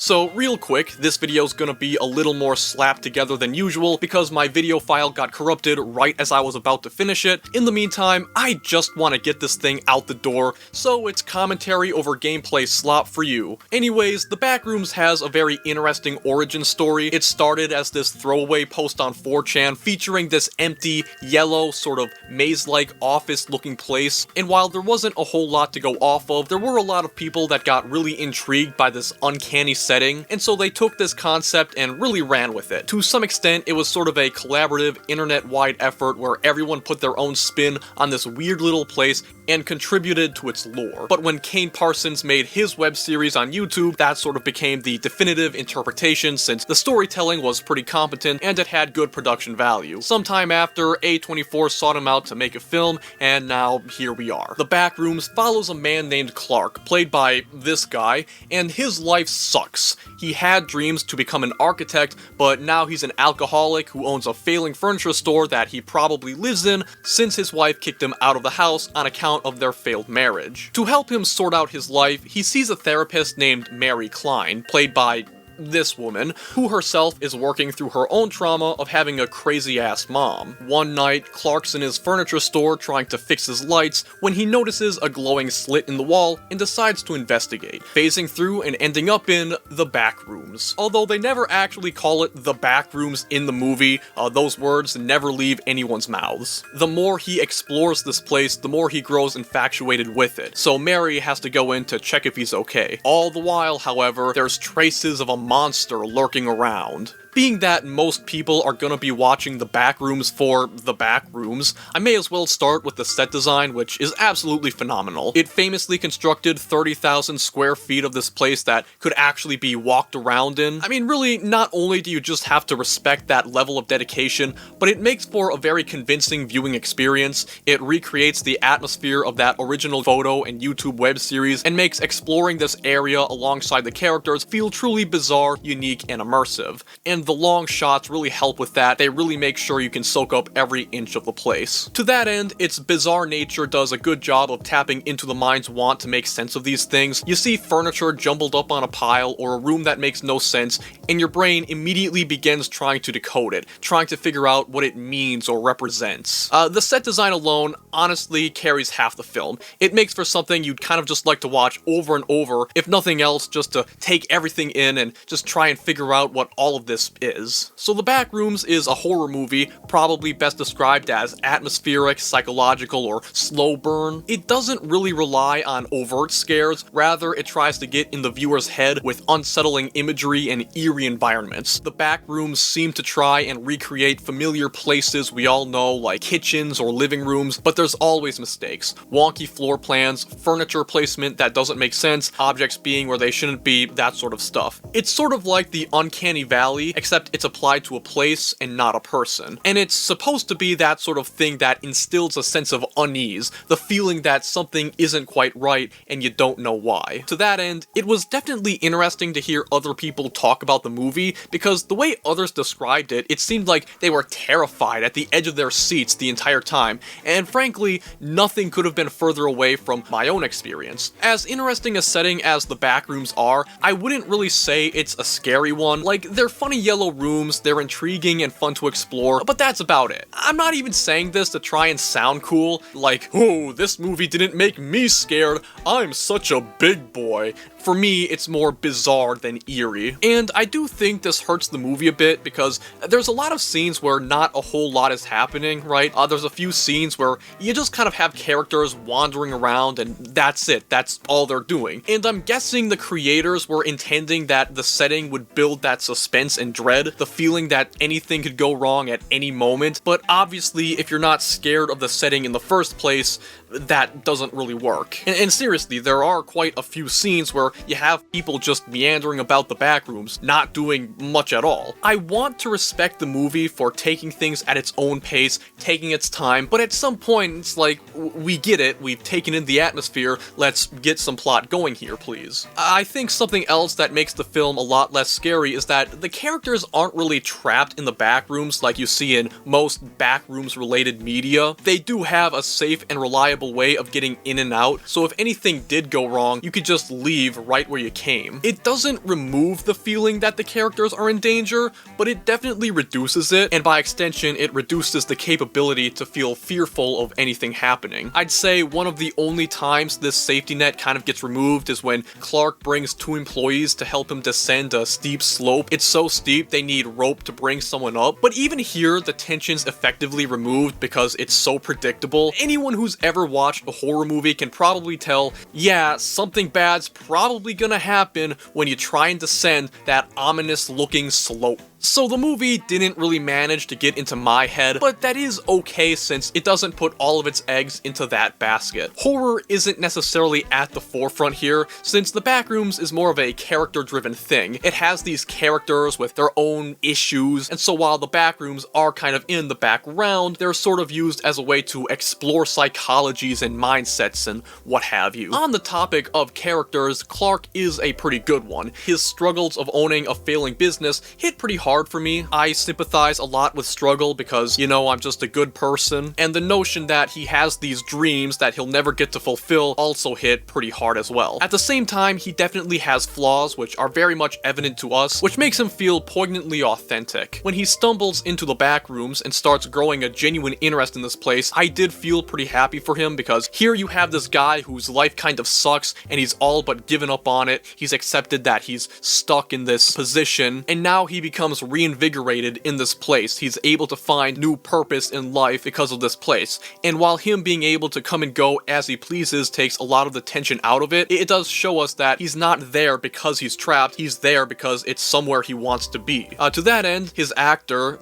So real quick, this video is gonna be a little more slapped together than usual because my video file got corrupted right as I was about to finish it. In the meantime, I just want to get this thing out the door, so it's commentary over gameplay slop for you. Anyways, the Backrooms has a very interesting origin story. It started as this throwaway post on 4chan featuring this empty, yellow, sort of maze-like office-looking place, and while there wasn't a whole lot to go off of, there were a lot of people that got really intrigued by this uncanny setting, and so they took this concept and really ran with it. To some extent, it was sort of a collaborative, internet-wide effort where everyone put their own spin on this weird little place and contributed to its lore. But when Kane Parsons made his web series on YouTube, that sort of became the definitive interpretation since the storytelling was pretty competent and it had good production value. Sometime after, A24 sought him out to make a film, and now here we are. The Backrooms follows a man named Clark, played by this guy, and his life sucks. He had dreams to become an architect, but now he's an alcoholic who owns a failing furniture store that he probably lives in since his wife kicked him out of the house on account of their failed marriage. To help him sort out his life, he sees a therapist named Mary Klein, played by this woman, who herself is working through her own trauma of having a crazy-ass mom. One night, Clark's in his furniture store trying to fix his lights when he notices a glowing slit in the wall and decides to investigate, phasing through and ending up in the Backrooms. Although they never actually call it the Backrooms in the movie, those words never leave anyone's mouths. The more he explores this place, the more he grows infatuated with it, so Mary has to go in to check if he's okay. All the while, however, there's traces of a monster lurking around. Being that most people are gonna be watching the Backrooms for the Backrooms, I may as well start with the set design, which is absolutely phenomenal. It famously constructed 30,000 square feet of this place that could actually be walked around in. I mean, really, not only do you just have to respect that level of dedication, but it makes for a very convincing viewing experience. It recreates the atmosphere of that original photo and YouTube web series, and makes exploring this area alongside the characters feel truly bizarre, unique, and immersive. And the long shots really help with that. They really make sure you can soak up every inch of the place. To that end, its bizarre nature does a good job of tapping into the mind's want to make sense of these things. You see furniture jumbled up on a pile or a room that makes no sense, and your brain immediately begins trying to decode it, trying to figure out what it means or represents. The set design alone honestly carries half the film. It makes for something you'd kind of just like to watch over and over, if nothing else, just to take everything in and just try and figure out what all of this is. So the Backrooms is a horror movie, probably best described as atmospheric, psychological, or slow burn. It doesn't really rely on overt scares, rather it tries to get in the viewer's head with unsettling imagery and eerie environments. The Backrooms seem to try and recreate familiar places we all know, like kitchens or living rooms, but there's always mistakes. Wonky floor plans, furniture placement that doesn't make sense, objects being where they shouldn't be, that sort of stuff. It's sort of like the Uncanny Valley, except it's applied to a place and not a person. And it's supposed to be that sort of thing that instills a sense of unease, the feeling that something isn't quite right and you don't know why. To that end, it was definitely interesting to hear other people talk about the movie, because the way others described it, it seemed like they were terrified at the edge of their seats the entire time, and frankly, nothing could have been further away from my own experience. As interesting a setting as the Backrooms are, I wouldn't really say it's a scary one. Like, they're funny yellow rooms, they're intriguing and fun to explore, but that's about it. I'm not even saying this to try and sound cool, like, oh, this movie didn't make me scared, I'm such a big boy. For me, it's more bizarre than eerie. And I do think this hurts the movie a bit because there's a lot of scenes where not a whole lot is happening, right? There's a few scenes where you just kind of have characters wandering around and that's it, that's all they're doing. And I'm guessing the creators were intending that the setting would build that suspense and dread, the feeling that anything could go wrong at any moment, but obviously if you're not scared of the setting in the first place, that doesn't really work. And seriously, there are quite a few scenes where you have people just meandering about the Backrooms, not doing much at all. I want to respect the movie for taking things at its own pace, taking its time, but at some point it's like, we get it, we've taken in the atmosphere, let's get some plot going here, please. I think something else that makes the film a lot less scary is that the characters aren't really trapped in the Backrooms like you see in most Backrooms related media. They do have a safe and reliable way of getting in and out, so if anything did go wrong, you could just leave right where you came. It doesn't remove the feeling that the characters are in danger, but it definitely reduces it, and by extension, it reduces the capability to feel fearful of anything happening. I'd say one of the only times this safety net kind of gets removed is when Clark brings 2 employees to help him descend a steep slope. It's so steep they need rope to bring someone up, but even here the tension's effectively removed because it's so predictable. Anyone who's ever watched a horror movie can probably tell, yeah, something bad's probably gonna happen when you try and descend that ominous looking slope. So the movie didn't really manage to get into my head, but that is okay since it doesn't put all of its eggs into that basket. Horror isn't necessarily at the forefront here, since the Backrooms is more of a character-driven thing. It has these characters with their own issues, and so while the Backrooms are kind of in the background, they're sort of used as a way to explore psychologies and mindsets and what have you. On the topic of characters, Clark is a pretty good one. His struggles of owning a failing business hit pretty hard for me. I sympathize a lot with struggle because, you know, I'm just a good person, and the notion that he has these dreams that he'll never get to fulfill also hit pretty hard as well. At the same time, he definitely has flaws which are very much evident to us, which makes him feel poignantly authentic. When he stumbles into the Backrooms and starts growing a genuine interest in this place, I did feel pretty happy for him because here you have this guy whose life kind of sucks and he's all but given up on it. He's accepted that he's stuck in this position, and now he becomes reinvigorated in this place. He's able to find new purpose in life because of this place. And while him being able to come and go as he pleases takes a lot of the tension out of it, it does show us that he's not there because he's trapped, he's there because it's somewhere he wants to be. To that end, his actor,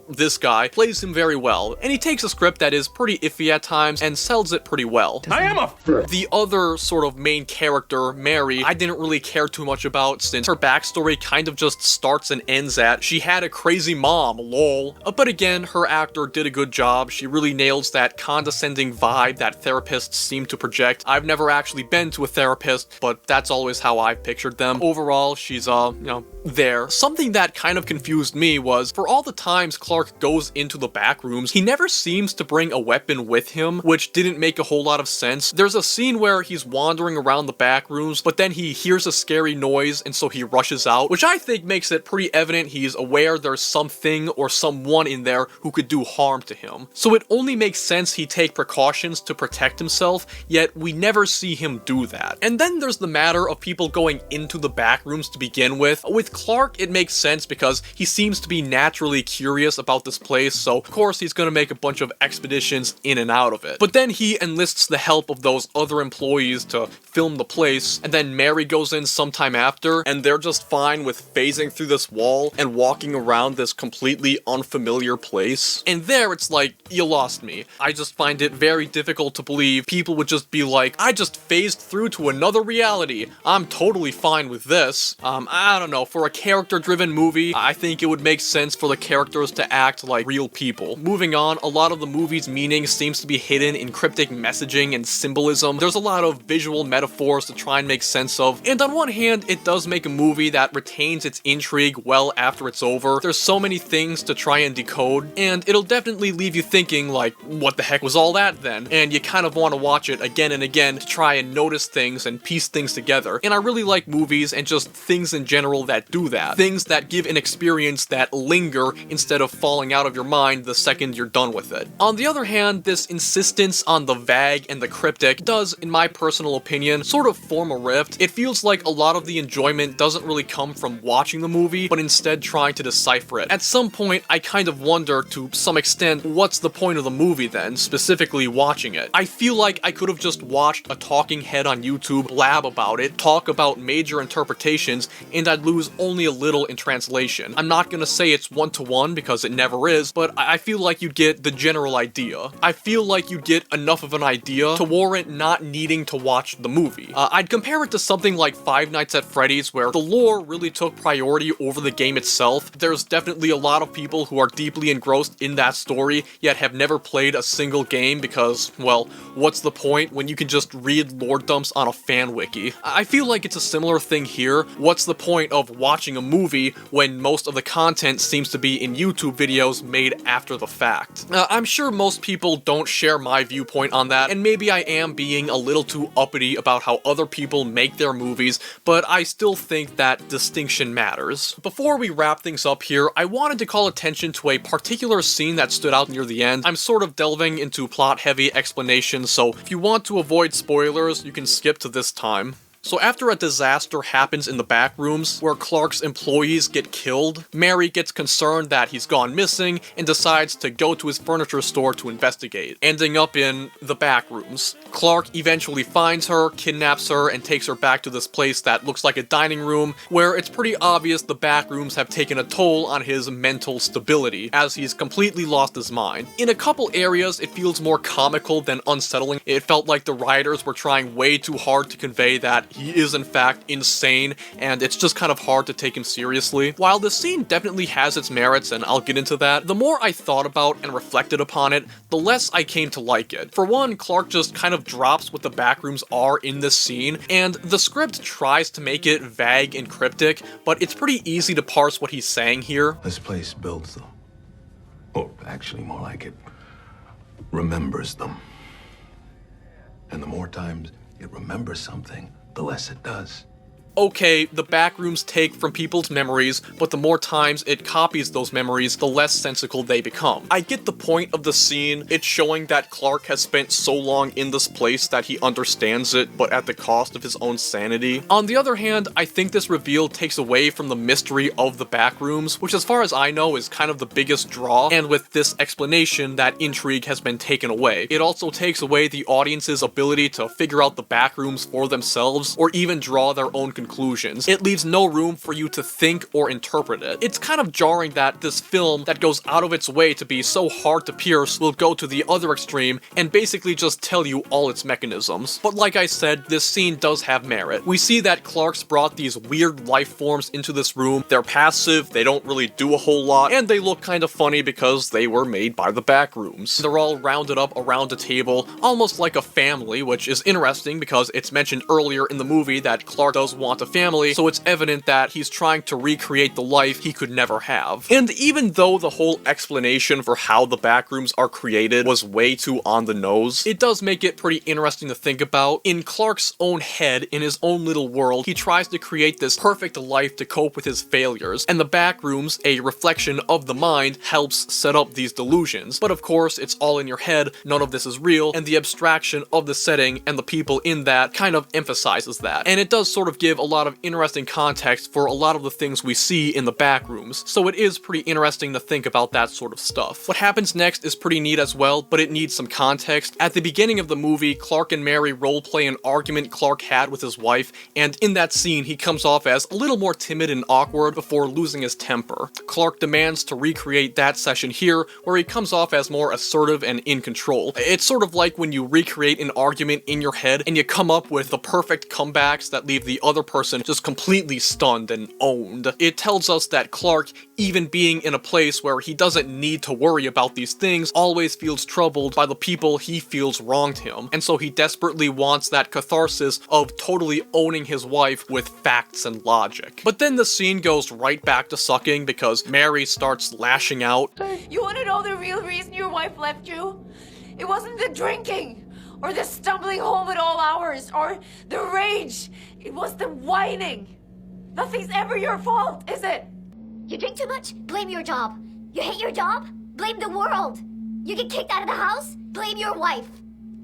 this guy, plays him very well, and he takes a script that is pretty iffy at times and sells it pretty well. I am a frick. The other sort of main character, Mary, I didn't really care too much about since her backstory kind of just starts and ends at she had a crazy mom, lol. But again, her actor did a good job. She really nails that condescending vibe that therapists seem to project. I've never actually been to a therapist, but that's always how I've pictured them. Overall, she's, there. Something that kind of confused me was, for all the times Clark goes into the Backrooms, he never seems to bring a weapon with him, which didn't make a whole lot of sense. There's a scene where he's wandering around the Backrooms, but then he hears a scary noise, and so he rushes out, which I think makes it pretty evident he's aware there's something or someone in there who could do harm to him. So it only makes sense he take precautions to protect himself, yet we never see him do that. And then there's the matter of people going into the Backrooms to begin with. With Clark, it makes sense because he seems to be naturally curious about this place, so of course he's gonna make a bunch of expeditions in and out of it. But then he enlists the help of those other employees to film the place, and then Mary goes in sometime after, and they're just fine with phasing through this wall and walking around this completely unfamiliar place. And there it's like, you lost me. I just find it very difficult to believe people would just be like, I just phased through to another reality. I'm totally fine with this. I don't know, for a character-driven movie, I think it would make sense for the characters to act like real people. Moving on, a lot of the movie's meaning seems to be hidden in cryptic messaging and symbolism. There's a lot of visual metaphors to try and make sense of, and on one hand, it does make a movie that retains its intrigue well after it's over. There's so many things to try and decode, and it'll definitely leave you thinking like, what the heck was all that then? And you kind of want to watch it again and again to try and notice things and piece things together. And I really like movies and just things in general that do that. Things that give an experience that linger instead of falling out of your mind the second you're done with it. On the other hand, this insistence on the vague and the cryptic does, in my personal opinion, sort of form a rift. It feels like a lot of the enjoyment doesn't really come from watching the movie, but instead trying to decipher it. At some point, I kind of wonder, to some extent, what's the point of the movie then, specifically watching it? I feel like I could have just watched a talking head on YouTube blab about it, talk about major interpretations, and I'd lose only a little in translation. I'm not gonna say it's one-to-one because it never is, but I feel like you'd get the general idea. I feel like you'd get enough of an idea to warrant not needing to watch the movie. I'd compare it to something like Five Nights at Freddy's, where the lore really took priority over the game itself, itself. There's definitely a lot of people who are deeply engrossed in that story, yet have never played a single game because, well, what's the point when you can just read lore dumps on a fan wiki? I feel like it's a similar thing here. What's the point of watching a movie when most of the content seems to be in YouTube videos made after the fact? I'm sure most people don't share my viewpoint on that, and maybe I am being a little too uppity about how other people make their movies, but I still think that distinction matters. Before we wrap things up here, I wanted to call attention to a particular scene that stood out near the end. I'm sort of delving into plot-heavy explanations, so if you want to avoid spoilers, you can skip to this time. So after a disaster happens in the Backrooms, where Clark's employees get killed, Mary gets concerned that he's gone missing and decides to go to his furniture store to investigate, ending up in the Backrooms. Clark eventually finds her, kidnaps her, and takes her back to this place that looks like a dining room, where it's pretty obvious the Backrooms have taken a toll on his mental stability, as he's completely lost his mind. In a couple areas, it feels more comical than unsettling. It felt like the writers were trying way too hard to convey that he is in fact insane, and it's just kind of hard to take him seriously. While the scene definitely has its merits, and I'll get into that, the more I thought about and reflected upon it, the less I came to like it. For one, Clark just kind of drops what the Backrooms are in this scene, and the script tries to make it vague and cryptic, but it's pretty easy to parse what he's saying here. This place builds them. Or actually more like it remembers them. And the more times it remembers something, the less it does. Okay, the Backrooms take from people's memories, but the more times it copies those memories, the less sensical they become. I get the point of the scene. It's showing that Clark has spent so long in this place that he understands it, but at the cost of his own sanity. On the other hand, I think this reveal takes away from the mystery of the Backrooms, which as far as I know is kind of the biggest draw, and with this explanation, that intrigue has been taken away. It also takes away the audience's ability to figure out the Backrooms for themselves, or even draw their own conclusions. It leaves no room for you to think or interpret it. It's kind of jarring that this film that goes out of its way to be so hard to pierce will go to the other extreme and basically just tell you all its mechanisms. But like I said, this scene does have merit. We see that Clark's brought these weird life forms into this room. They're passive, they don't really do a whole lot, and they look kind of funny because they were made by the Backrooms. They're all rounded up around a table, almost like a family, which is interesting because it's mentioned earlier in the movie that Clark does want a family, so it's evident that he's trying to recreate the life he could never have. And even though the whole explanation for how the Backrooms are created was way too on the nose, it does make it pretty interesting to think about. In Clark's own head, in his own little world, he tries to create this perfect life to cope with his failures, and the Backrooms, a reflection of the mind, helps set up these delusions. But of course, it's all in your head, none of this is real, and the abstraction of the setting and the people in that kind of emphasizes that. And it does sort of give a lot of interesting context for a lot of the things we see in the Backrooms, so it is pretty interesting to think about that sort of stuff. What happens next is pretty neat as well, but it needs some context. At the beginning of the movie, Clark and Mary roleplay an argument Clark had with his wife, and in that scene he comes off as a little more timid and awkward before losing his temper. Clark demands to recreate that session here, where he comes off as more assertive and in control. It's sort of like when you recreate an argument in your head and you come up with the perfect comebacks that leave the other person just completely stunned and owned. It tells us that Clark, even being in a place where he doesn't need to worry about these things, always feels troubled by the people he feels wronged him, and so he desperately wants that catharsis of totally owning his wife with facts and logic. But then the scene goes right back to sucking because Mary starts lashing out. You want to know the real reason your wife left you? It wasn't the drinking, or the stumbling home at all hours, or the rage. It was the whining. Nothing's ever your fault, is it? You drink too much? Blame your job. You hate your job? Blame the world. You get kicked out of the house? Blame your wife.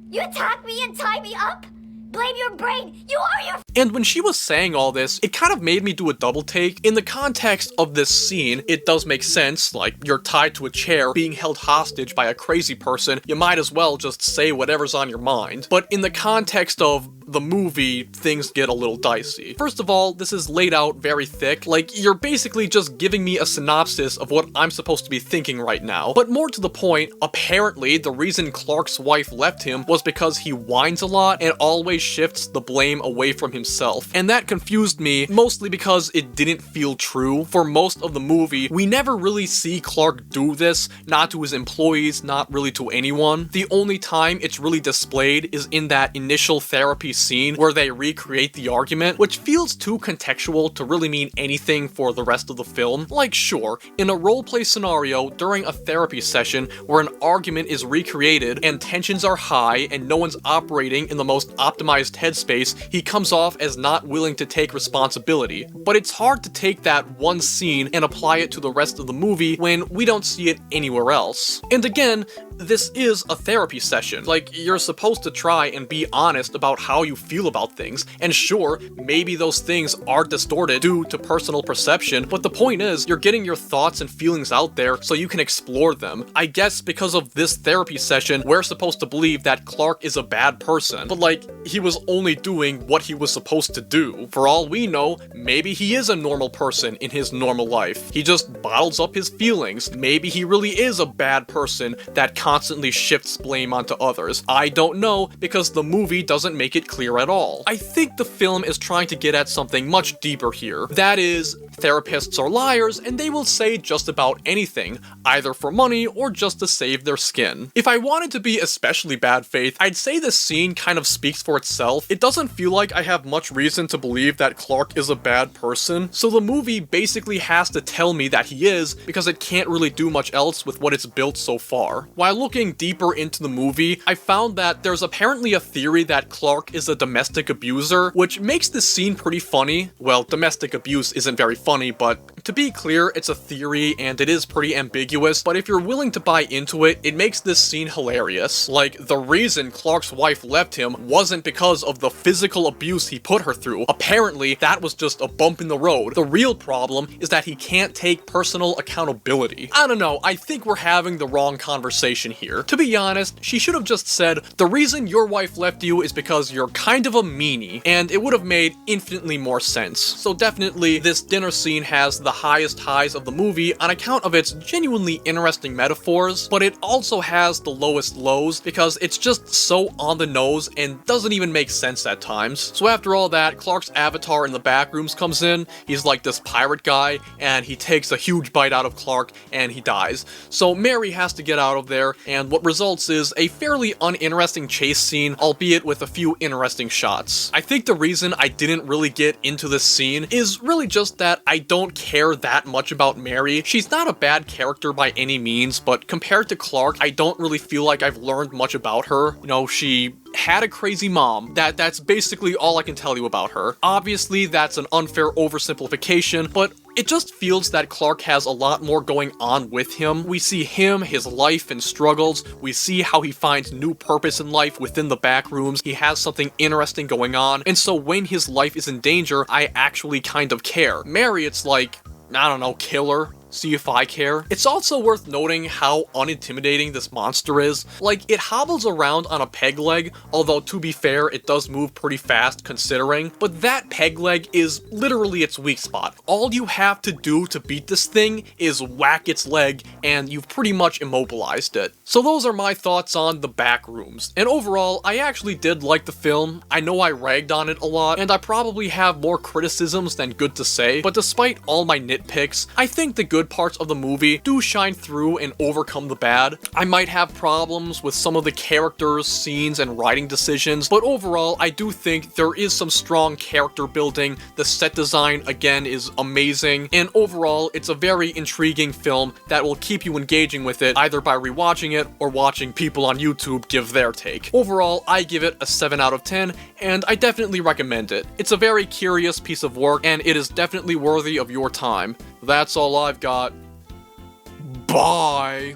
You attack me and tie me up? Blame your brain. You are your... And when she was saying all this, it kind of made me do a double take. In the context of this scene, it does make sense, like you're tied to a chair, being held hostage by a crazy person, you might as well just say whatever's on your mind. But in the context of the movie, things get a little dicey. First of all, this is laid out very thick. Like, you're basically just giving me a synopsis of what I'm supposed to be thinking right now. But more to the point, apparently the reason Clark's wife left him was because he whines a lot and always shifts the blame away from himself. And that confused me, mostly because it didn't feel true. For most of the movie, we never really see Clark do this, not to his employees, not really to anyone. The only time it's really displayed is in that initial therapy scene where they recreate the argument, which feels too contextual to really mean anything for the rest of the film. Like, sure, in a roleplay scenario during a therapy session where an argument is recreated and tensions are high and no one's operating in the most optimized headspace, he comes off as not willing to take responsibility. But it's hard to take that one scene and apply it to the rest of the movie when we don't see it anywhere else. And again, this is a therapy session. Like, you're supposed to try and be honest about how you feel about things, and sure, maybe those things are distorted due to personal perception, but the point is, you're getting your thoughts and feelings out there so you can explore them. I guess because of this therapy session, we're supposed to believe that Clark is a bad person, but like, he was only doing what he was supposed to do. For all we know, maybe he is a normal person in his normal life. He just bottles up his feelings. Maybe he really is a bad person that constantly shifts blame onto others. I don't know, because the movie doesn't make it clear at all. I think the film is trying to get at something much deeper here. That is, therapists are liars and they will say just about anything, either for money or just to save their skin. If I wanted to be especially bad faith, I'd say this scene kind of speaks for itself. It doesn't feel like I have much reason to believe that Clark is a bad person, so the movie basically has to tell me that he is, because it can't really do much else with what it's built so far. While looking deeper into the movie, I found that there's apparently a theory that Clark is a domestic abuser, which makes this scene pretty funny. Well, domestic abuse isn't very funny, but to be clear, it's a theory and it is pretty ambiguous, but if you're willing to buy into it, it makes this scene hilarious. Like, the reason Clark's wife left him wasn't because of the physical abuse he put her through. Apparently, that was just a bump in the road. The real problem is that he can't take personal accountability. I don't know, I think we're having the wrong conversation here. To be honest, she should have just said, the reason your wife left you is because you're kind of a meanie, and it would have made infinitely more sense. So definitely, this dinner scene has the highest highs of the movie on account of its genuinely interesting metaphors, but it also has the lowest lows because it's just so on the nose and doesn't even make sense at times. So after all that, Clark's avatar in the Backrooms comes in. He's like this pirate guy, and he takes a huge bite out of Clark, and he dies. So Mary has to get out of there, and what results is a fairly uninteresting chase scene, albeit with a few interesting shots. I think the reason I didn't really get into this scene is really just that I don't care that much about Mary. She's not a bad character by any means, but compared to Clark, I don't really feel like I've learned much about her. You know, she had a crazy mom. That's basically all I can tell you about her. Obviously, that's an unfair oversimplification, but it just feels that Clark has a lot more going on with him. We see him, his life and struggles. We see how he finds new purpose in life within the Backrooms. He has something interesting going on, and so when his life is in danger, I actually kind of care. Mary, it's like, I don't know, kill her. See if I care. It's also worth noting how unintimidating this monster is. Like, it hobbles around on a peg leg, although to be fair, it does move pretty fast considering, but that peg leg is literally its weak spot. All you have to do to beat this thing is whack its leg, and you've pretty much immobilized it. So those are my thoughts on the Backrooms, and overall, I actually did like the film. I know I ragged on it a lot, and I probably have more criticisms than good to say, but despite all my nitpicks, I think the good parts of the movie do shine through and overcome the bad. I might have problems with some of the characters, scenes, and writing decisions, but overall, I do think there is some strong character building. The set design, again, is amazing, and overall, it's a very intriguing film that will keep you engaging with it, either by rewatching it or watching people on YouTube give their take. Overall, I give it a 7 out of 10, and I definitely recommend it. It's a very curious piece of work, and it is definitely worthy of your time. That's all I've got. Bye!